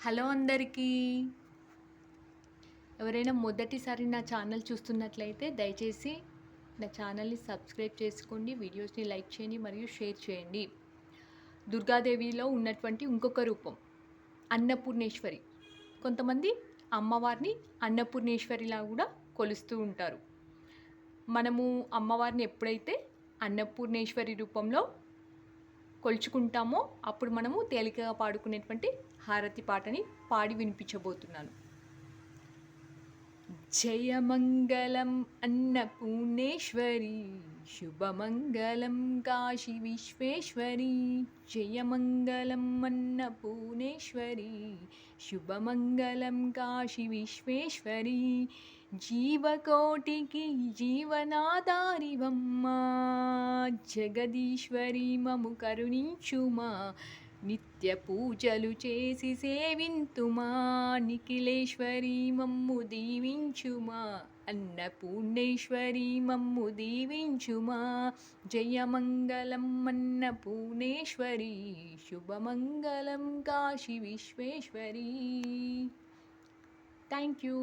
Hello అందరికీ. ఎవరైనా మొదటిసారి నా ఛానల్ చూస్తున్నట్లయితే దయచేసి నా ఛానల్ని సబ్స్క్రైబ్ చేసుకోండి, వీడియోస్ని లైక్ చేయండి మరియు షేర్ చేయండి. దుర్గాదేవిలో ఉన్నటువంటి ఇంకొక రూపం అన్నపూర్ణేశ్వరి. కొంతమంది అమ్మవారిని అన్నపూర్ణేశ్వరిలా కూడా కొలుస్తూ ఉంటారు. మనము అమ్మవారిని ఎప్పుడైతే అన్నపూర్ణేశ్వరి రూపంలో కొలుచుకుంటామో అప్పుడు మనము తేలికగా పాడుకునేటువంటి హారతి పాటని పాడి వినిపించబోతున్నాను. జయమంగళం అన్నపూర్ణేశ్వరి, శుభమంగళం కాశీ విశ్వేశ్వరి. జయమంగళం అన్నపూర్ణేశ్వరి, శుభమంగళం కాశీ విశ్వేశ్వరి. జీవకోటికి జీవనాధారివమ్మా, జగదీశ్వరి మము కరుణించుమా. నిత్య పూజలు చేసి సేవింతుమా, నిఖిలేశ్వరి మమ్ము దీవించుమా. అన్నపూర్ణేశ్వరి మమ్ము దీవించుమా. జయమంగళం అన్నపూర్ణేశ్వరి, శుభమంగళం కాశీ విశ్వేశ్వరి. Thank you.